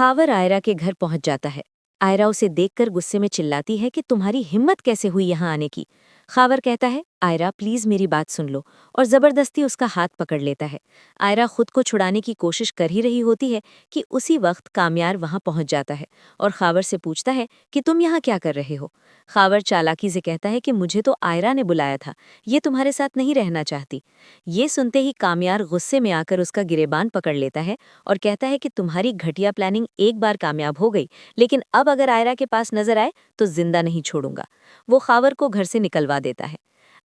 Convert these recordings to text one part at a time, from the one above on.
खावर आयरा के घर पहुंच जाता है। आयरा उसे देखकर गुस्से में चिल्लाती है कि तुम्हारी हिम्मत कैसे हुई यहाँ आने की। खावर कहता है, आयरा प्लीज मेरी बात सुन लो, और जबरदस्ती उसका हाथ पकड़ लेता है। आयरा खुद को छुड़ाने की कोशिश कर ही रही होती है कि उसी वक्त कामयार वहां पहुंच जाता है और खावर से पूछता है कि तुम यहाँ क्या कर रहे हो। खावर चालाकी से कहता है कि मुझे तो आयरा ने बुलाया था, ये तुम्हारे साथ नहीं रहना चाहती। ये सुनते ही कामयार गुस्से में आकर उसका गिरेबान पकड़ लेता है और कहता है कि तुम्हारी घटिया प्लानिंग एक बार कामयाब हो गई, लेकिन अब अगर आयरा के पास नजर आए तो जिंदा नहीं छोड़ूंगा। वो खावर को घर से निकलवा देता है।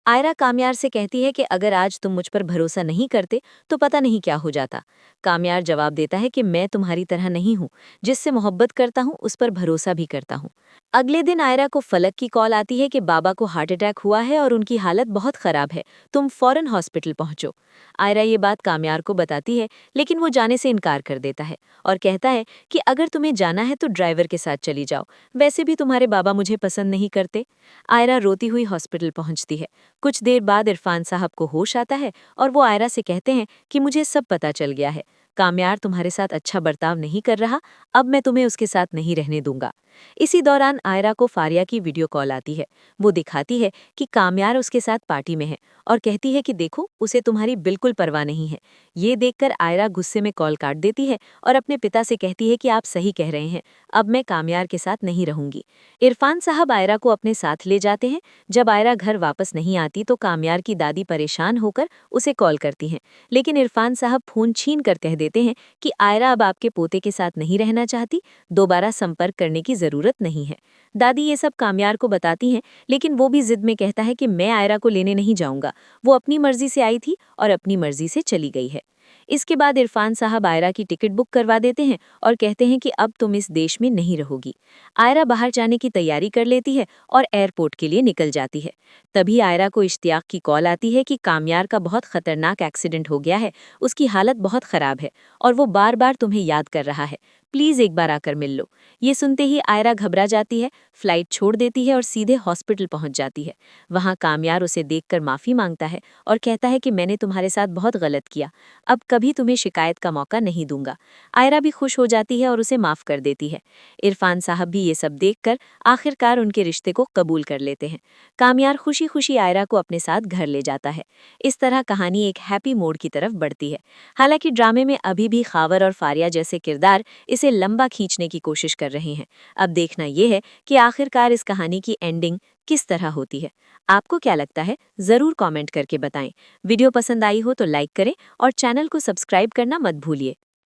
आयरा कामयार से कहती है कि अगर आज तुम मुझ पर भरोसा नहीं करते तो पता नहीं क्या हो जाता। कामयार जवाब देता है कि मैं तुम्हारी तरह नहीं हूँ, जिससे मोहब्बत करता हूँ उस पर भरोसा भी करता हूँ। अगले दिन आयरा को फलक की कॉल आती है कि बाबा को हार्ट अटैक हुआ है और उनकी हालत बहुत खराब है, तुम फौरन हॉस्पिटल पहुंचो। आयरा ये बात कामयार को बताती है, लेकिन वो जाने से इनकार कर देता है और कहता है कि अगर तुम्हें जाना है तो ड्राइवर के साथ चली जाओ, वैसे भी तुम्हारे बाबा मुझे पसंद नहीं करते। आयरा रोती हुई हॉस्पिटल पहुंचती है। कुछ देर बाद इरफान साहब को होश आता है और वो आयरा से कहते हैं कि मुझे सब पता चल गया है, कामयार तुम्हारे साथ अच्छा बर्ताव नहीं कर रहा, अब मैं तुम्हें उसके साथ नहीं रहने दूंगा। इसी दौरान आयरा को फारिया की वीडियो कॉल आती है। वो दिखाती है कि कामयार उसके साथ पार्टी में है और कहती है कि देखो उसे तुम्हारी बिल्कुल परवाह नहीं है। ये देखकर आयरा गुस्से में कॉल काट देती है और अपने पिता से कहती है कि आप सही कह रहे हैं, अब मैं कामयार के साथ नहीं रहूंगी। इरफान साहब आयरा को अपने साथ ले जाते हैं। जब आयरा घर वापस नहीं आती तो कामयार की दादी परेशान होकर उसे कॉल करती हैं, लेकिन इरफान साहब फोन छीन कर कह देते हैं कि आयरा अब आपके पोते के साथ नहीं रहना चाहती, दोबारा संपर्क करने की जरूरत नहीं है। दादी ये सब कामयार को बताती हैं, लेकिन वो भी जिद में कहता है कि मैं आयरा को लेने नहीं जाऊंगा, वो अपनी मर्जी से आई थी और अपनी मर्जी से चली गई है। इसके बाद इरफान साहब आयरा की टिकट बुक करवा देते हैं और कहते हैं कि अब तुम इस देश में नहीं रहोगी। आयरा बाहर जाने की तैयारी कर लेती है और एयरपोर्ट के लिए निकल जाती है। तभी आयरा को इश्तियाक की कॉल आती है कि कामयार का बहुत खतरनाक एक्सीडेंट हो गया है, उसकी हालत बहुत खराब है और वो बार बार तुम्हें याद कर रहा है, प्लीज एक बार आकर मिल लो। ये सुनते ही आयरा घबरा जाती है, फ्लाइट छोड़ देती है और सीधे हॉस्पिटल पहुंच जाती है। वहां कामयार उसे देखकर माफी मांगता है और कहता है कि मैंने तुम्हारे साथ बहुत गलत किया, अब कभी तुम्हें शिकायत का मौका नहीं दूंगा। आयरा भी खुश हो जाती है और उसे माफ कर देती है। इरफान साहब भी ये सब देखकर आखिरकार उनके रिश्ते को कबूल कर लेते हैं। कामयार खुशी खुशी आयरा को अपने साथ घर ले जाता है। इस तरह कहानी एक हैप्पी मोड की तरफ बढ़ती है। हालांकि ड्रामे में अभी भी खावर और फारिया जैसे किरदार इसे लंबा खींचने की कोशिश कर रहे हैं। अब देखना यह है कि आखिरकार इस कहानी की एंडिंग किस तरह होती है। आपको क्या लगता है, जरूर कमेंट करके बताएं। वीडियो पसंद आई हो तो लाइक करें और चैनल को सब्सक्राइब करना मत भूलिए।